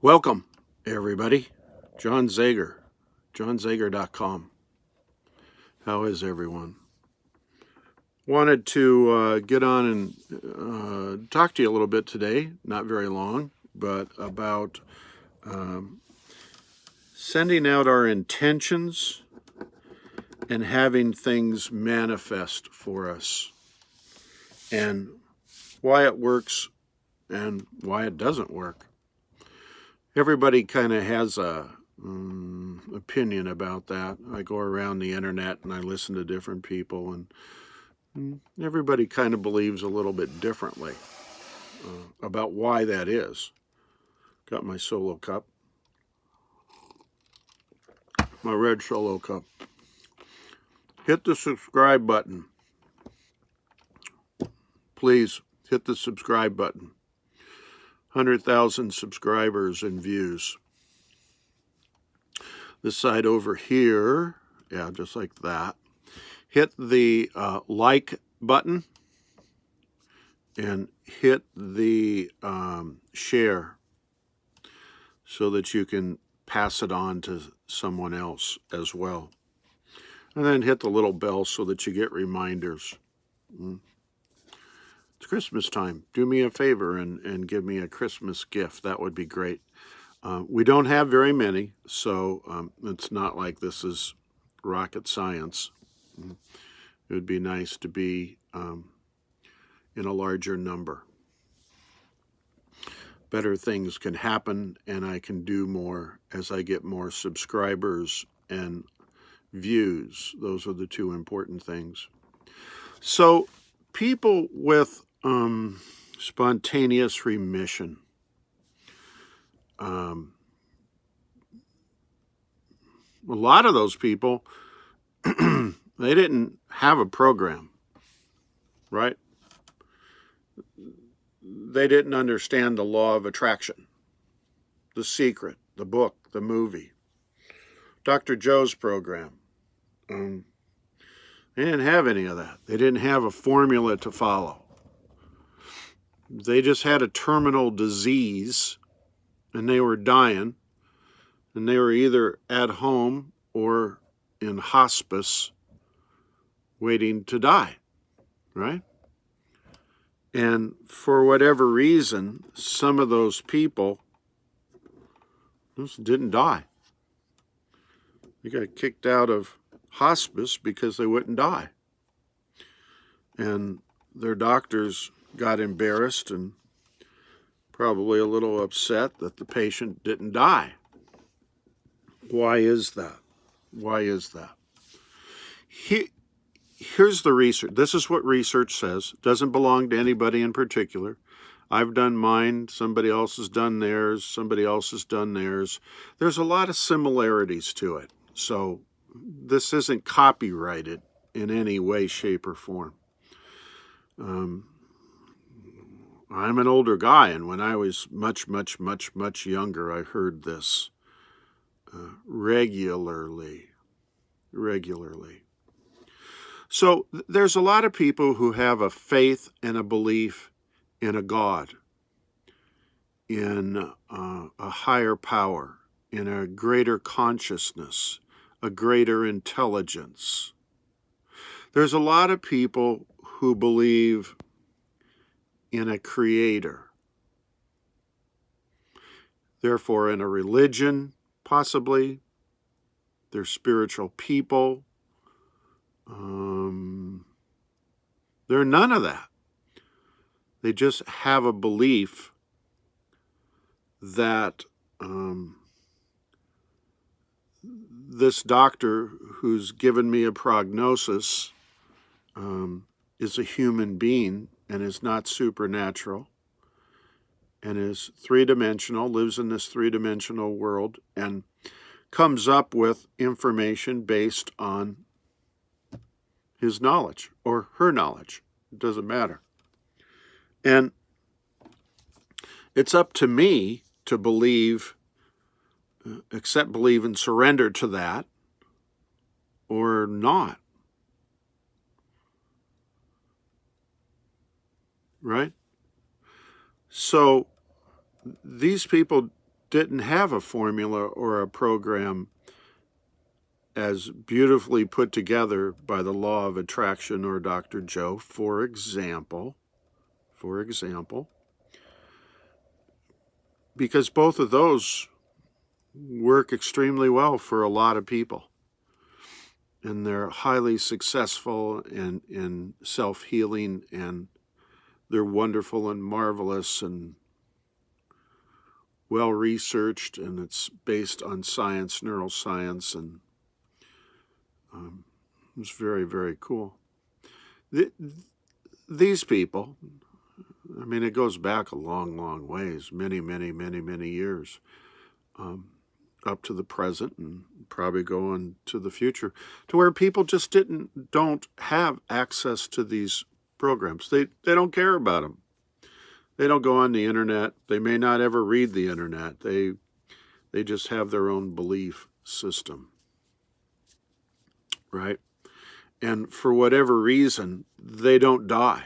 Welcome, everybody. John Zager, johnzager.com. How is everyone? Wanted to get on and talk to you a little bit today, not very long, but about sending out our intentions and having things manifest for us, and why it works and why it doesn't work. Everybody kind of has a opinion about that. I go around the internet and I listen to different people, and everybody kind of believes a little bit differently about why that is. Got my solo cup, my red solo cup. Hit the subscribe button. Please hit the subscribe button. 100,000 subscribers and views. This side over here, yeah, just like that. Hit the like button and hit the share so that you can pass it on to someone else as well. And then hit the little bell so that you get reminders. It's Christmas time. Do me a favor and give me a Christmas gift. That would be great. We don't have very many, so it's not like this is rocket science. It would be nice to be in a larger number. Better things can happen, and I can do more as I get more subscribers and views. Those are the two important things. So people with spontaneous remission, a lot of those people, they didn't have a program, right? They didn't understand the law of attraction, The Secret, the book, the movie, Dr. Joe's program. They didn't have any of that. They didn't have a formula to follow. They just had a terminal disease, and they were dying, and they were either at home or in hospice waiting to die, right? And for whatever reason, some of those people just didn't die. They got kicked out of hospice because they wouldn't die. And their doctors got embarrassed and probably a little upset that the patient didn't die. Why is that? Why is that? Here's the research. This is what research says. It doesn't belong to anybody in particular. I've done mine. Somebody else has done theirs. Somebody else has done theirs. There's a lot of similarities to it. So this isn't copyrighted in any way, shape, or form. I'm an older guy, and when I was much younger, I heard this regularly. So there's a lot of people who have a faith and a belief in a God, in a higher power, in a greater consciousness, a greater intelligence. There's a lot of people who believe in a creator, therefore in a religion, possibly. They're spiritual people. They're none of that. They just have a belief that this doctor who's given me a prognosis is a human being and is not supernatural and is three-dimensional, lives in this three-dimensional world, and comes up with information based on his knowledge or her knowledge. It doesn't matter. And it's up to me to believe, accept, believe, and surrender to that or not. Right? So these people didn't have a formula or a program as beautifully put together by the law of attraction or Dr. Joe, for example, because both of those work extremely well for a lot of people. And they're highly successful in self-healing, and they're wonderful and marvelous and well-researched, and it's based on science, neuroscience, and it's very, very cool. These people, I mean, it goes back a long, long ways, many, many, many, many years, up to the present and probably going to the future, to where people just don't have access to these programs. They don't care about them. They don't go on the internet. They may not ever read the internet. They just have their own belief system, right? And for whatever reason, they don't die.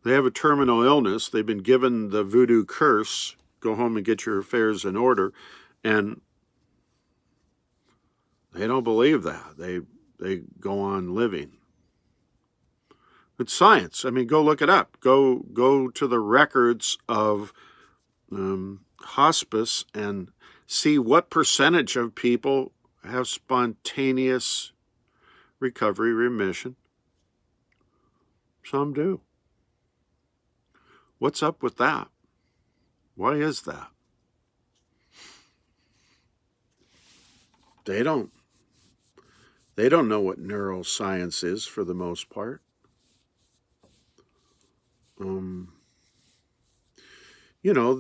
They have a terminal illness. They've been given the voodoo curse. Go home and get your affairs in order. And they don't believe that. They go on living. It's science. I mean, go look it up. Go to the records of hospice and see what percentage of people have spontaneous recovery, remission. Some do. What's up with that? Why is that? They don't know what neuroscience is for the most part.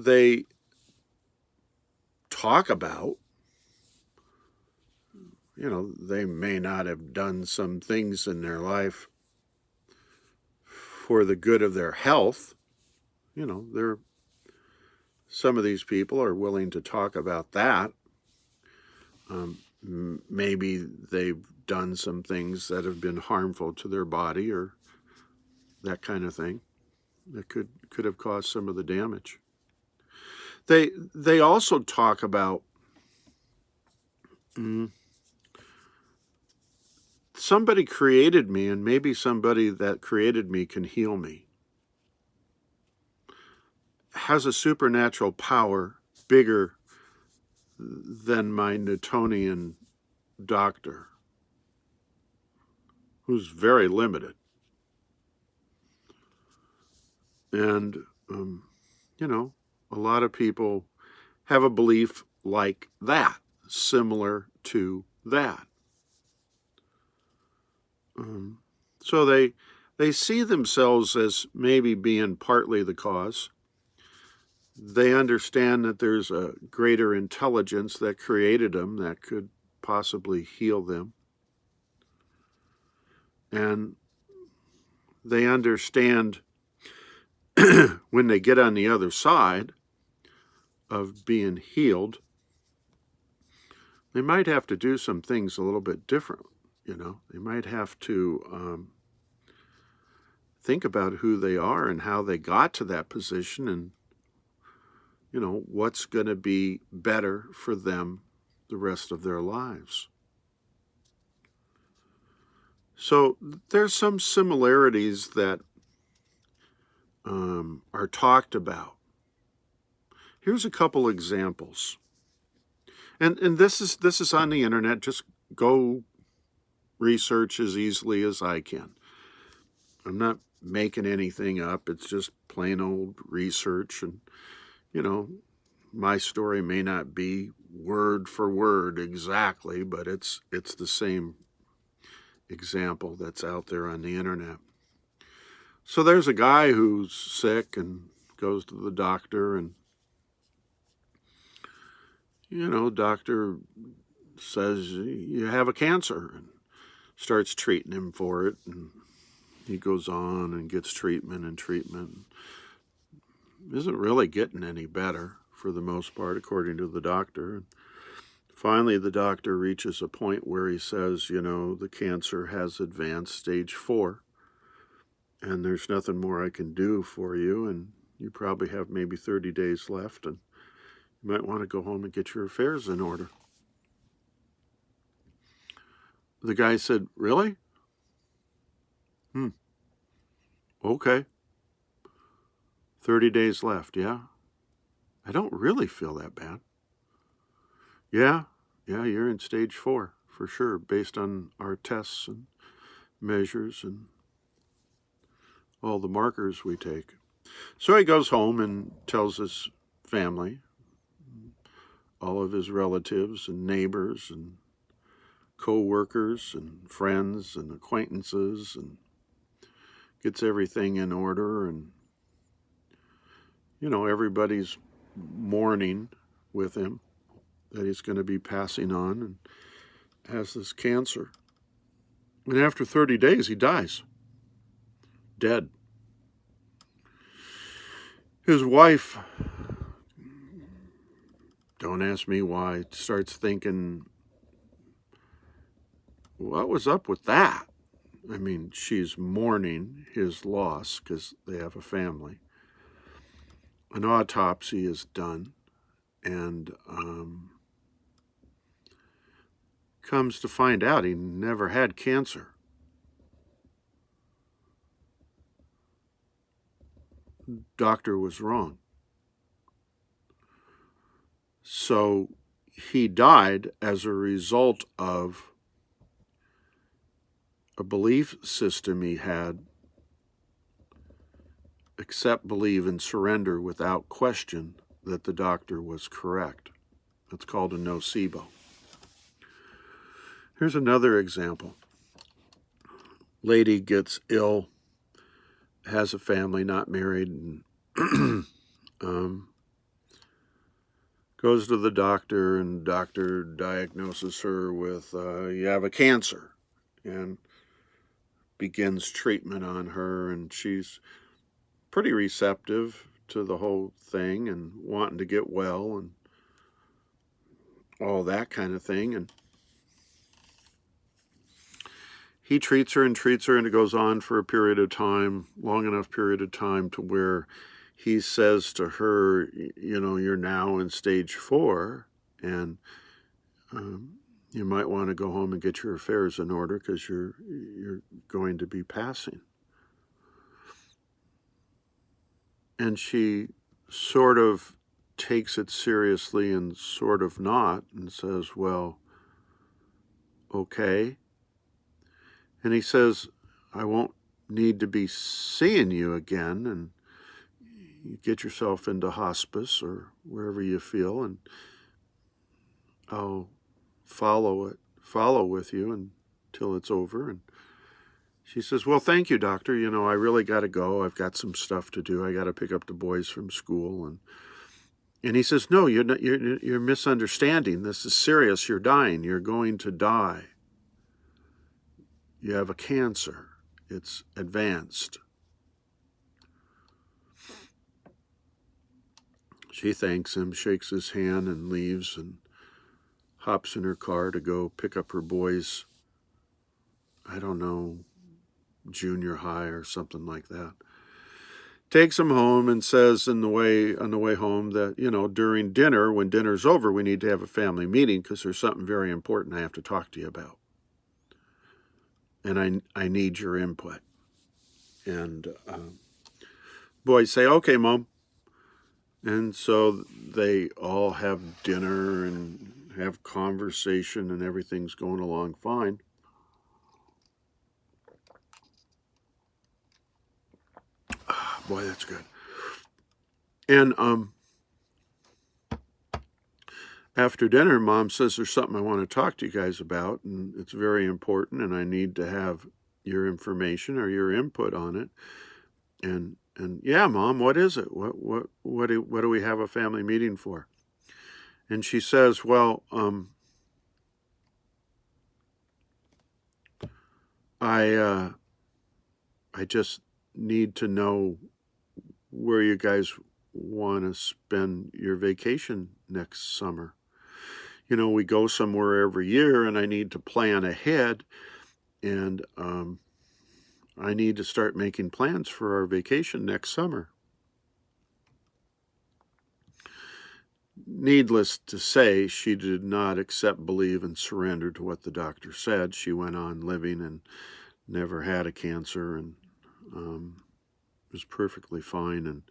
They talk about, they may not have done some things in their life for the good of their health. Some of these people are willing to talk about that. Maybe they've done some things that have been harmful to their body or that kind of thing that could have caused some of the damage. They also talk about somebody created me, and maybe somebody that created me can heal me. Has a supernatural power bigger than my Newtonian doctor, who's very limited. And, a lot of people have a belief like that, similar to that. So they see themselves as maybe being partly the cause. They understand that there's a greater intelligence that created them that could possibly heal them. And they understand when they get on the other side of being healed, they might have to do some things a little bit different. They might have to think about who they are and how they got to that position, and what's going to be better for them the rest of their lives. So there's some similarities that are talked about. Here's a couple examples. And this is on the internet. Just go research as easily as I can. I'm not making anything up. It's just plain old research. And, my story may not be word for word exactly, but it's the same example that's out there on the internet. So there's a guy who's sick and goes to the doctor, and doctor says, you have a cancer, and starts treating him for it. And he goes on and gets treatment. Isn't really getting any better for the most part, according to the doctor. And finally, the doctor reaches a point where he says, the cancer has advanced stage 4, and there's nothing more I can do for you, and you probably have maybe 30 days left, and you might want to go home and get your affairs in order. The guy said, really? Okay. 30 days left, yeah? I don't really feel that bad. Yeah, you're in stage 4, for sure, based on our tests and measures and all the markers we take. So he goes home and tells his family, all of his relatives and neighbors and co-workers and friends and acquaintances, and gets everything in order, and everybody's mourning with him that he's going to be passing on and has this cancer. And after 30 days, he dies. Dead. His wife, don't ask me why, starts thinking, what was up with that? I mean, she's mourning his loss because they have a family. An autopsy is done, and comes to find out he never had cancer. Doctor was wrong. So he died as a result of a belief system he had: accept, believe, and surrender without question that the doctor was correct. That's called a nocebo. Here's another example. Lady gets ill, has a family, not married, and goes to the doctor, and the doctor diagnoses her with, you have a cancer, and begins treatment on her, and she's pretty receptive to the whole thing and wanting to get well and all that kind of thing. And he treats her, and it goes on for a period of time, long enough period of time to where he says to her, you're now in stage 4, and you might want to go home and get your affairs in order because you're going to be passing. And she sort of takes it seriously and sort of not, and says, well, okay. And he says, I won't need to be seeing you again, and you get yourself into hospice or wherever you feel, and I'll follow with you until it's over. And she says, well, thank you, doctor. I really got to go. I've got some stuff to do. I got to pick up the boys from school. And he says, no, you're misunderstanding. This is serious. You're dying. You're going to die. You have a cancer. It's advanced. She thanks him, shakes his hand, and leaves, and hops in her car to go pick up her boys, I don't know, junior high or something like that. Takes them home and says on the way home that, during dinner, when dinner's over, we need to have a family meeting because there's something very important I have to talk to you about. And I need your input. And boys say, okay, Mom. And so they all have dinner and have conversation, and everything's going along fine. Boy, that's good. And after dinner, Mom says, there's something I want to talk to you guys about, and it's very important, and I need to have your information or your input on it. And yeah, Mom, what is it? What do we have a family meeting for? And she says, well, I just need to know where you guys want to spend your vacation next summer. We go somewhere every year, and I need to plan ahead, and I need to start making plans for our vacation next summer. Needless to say, she did not accept, believe, and surrender to what the doctor said. She went on living and never had a cancer, and was perfectly fine and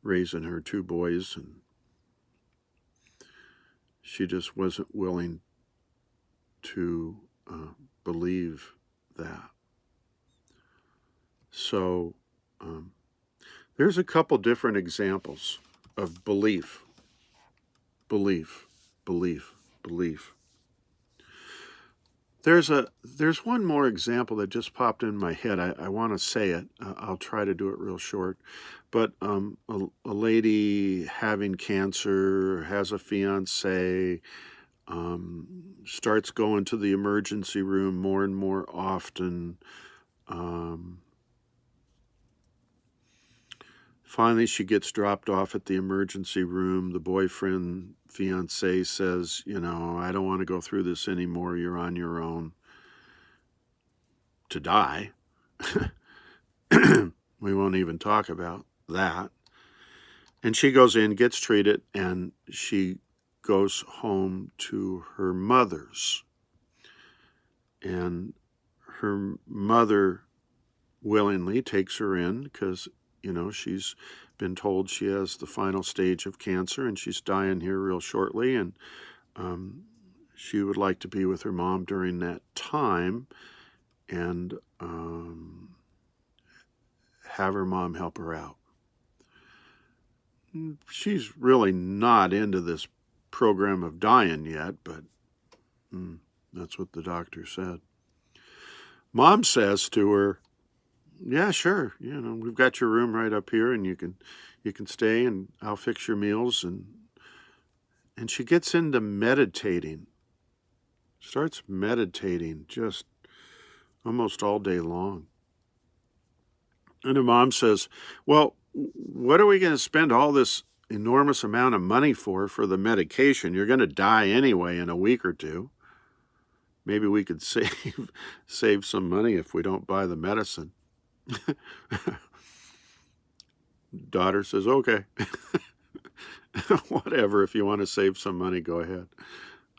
raising her 2 boys, and she just wasn't willing to believe that. So there's a couple different examples of belief. There's one more example that just popped in my head. I want to say it. I'll try to do it real short. But a lady having cancer, has a fiance, starts going to the emergency room more and more often. Finally, she gets dropped off at the emergency room. The boyfriend, fiance says, I don't want to go through this anymore. You're on your own to die. We won't even talk about that. And she goes in, gets treated, and she goes home to her mother's. And her mother willingly takes her in because, she's been told she has the final stage of cancer and she's dying here real shortly. And she would like to be with her mom during that time and have her mom help her out. She's really not into this program of dying yet, but that's what the doctor said. Mom says to her, yeah, sure, we've got your room right up here and you can stay and I'll fix your meals. And she gets into meditating, starts meditating just almost all day long. And her mom says, well, what are we going to spend all this enormous amount of money for the medication? You're going to die anyway in a week or two. Maybe we could save some money if we don't buy the medicine. Daughter says, okay. Whatever, if you want to save some money, go ahead.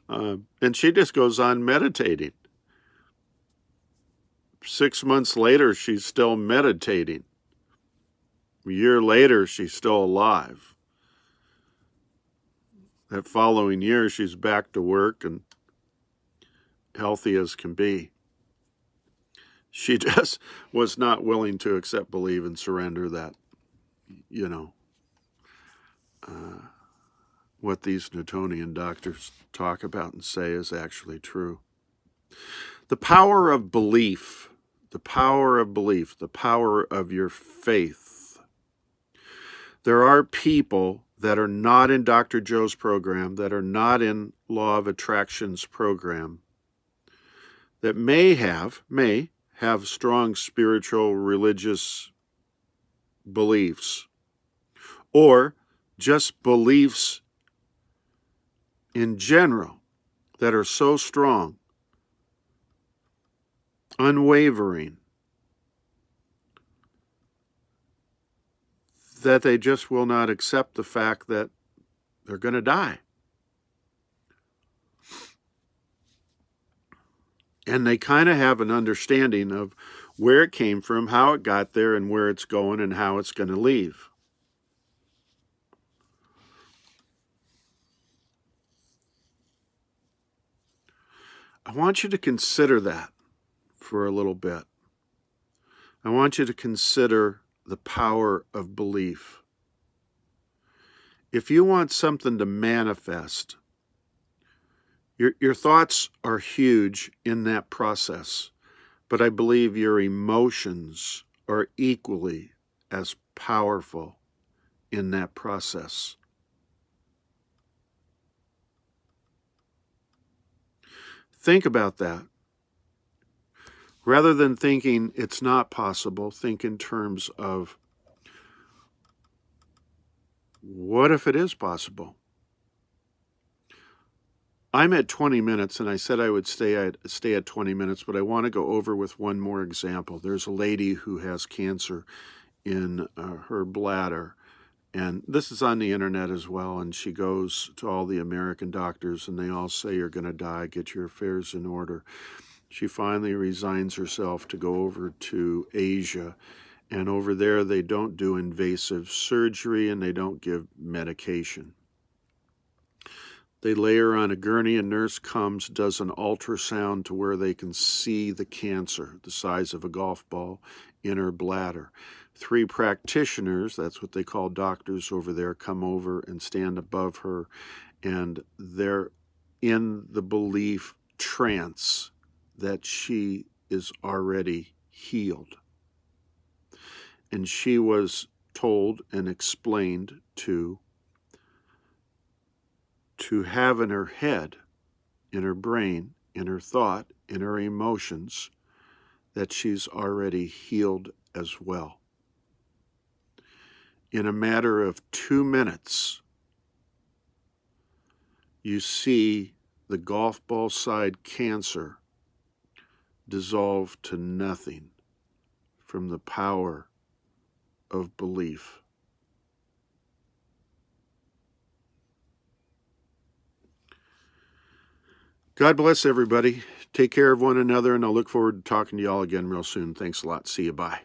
And she just goes on meditating. 6 months later, she's still meditating. A year later, she's still alive. That following year, she's back to work and healthy as can be. She just was not willing to accept, believe, and surrender that, what these Newtonian doctors talk about and say is actually true. The power of belief, the power of your faith. There are people that are not in Dr. Joe's program, that are not in Law of Attraction's program, that may have strong spiritual, religious beliefs, or just beliefs in general that are so strong, unwavering, that they just will not accept the fact that they're going to die. And they kind of have an understanding of where it came from, how it got there, and where it's going, and how it's going to leave. I want you to consider that for a little bit. I want you to consider the power of belief. If you want something to manifest, your thoughts are huge in that process, but I believe your emotions are equally as powerful in that process. Think about that. Rather than thinking it's not possible, think in terms of, what if it is possible? I'm at 20 minutes, and I said I would stay at 20 minutes, but I want to go over with one more example. There's a lady who has cancer in her bladder, And this is on the internet as well, and she goes to all the American doctors, and they all say, you're going to die, get your affairs in order. She finally resigns herself to go over to Asia, and over there they don't do invasive surgery and they don't give medication. They lay her on a gurney, a nurse comes, does an ultrasound to where they can see the cancer, the size of a golf ball, in her bladder. 3 practitioners, that's what they call doctors over there, come over and stand above her, and they're in the belief trance that she is already healed. And she was told and explained to have in her head, in her brain, in her thought, in her emotions, that she's already healed as well. In a matter of 2 minutes, you see the golf ball side cancer dissolve to nothing from the power of belief. God bless everybody. Take care of one another, and I'll look forward to talking to y'all again real soon. Thanks a lot. See you. Bye.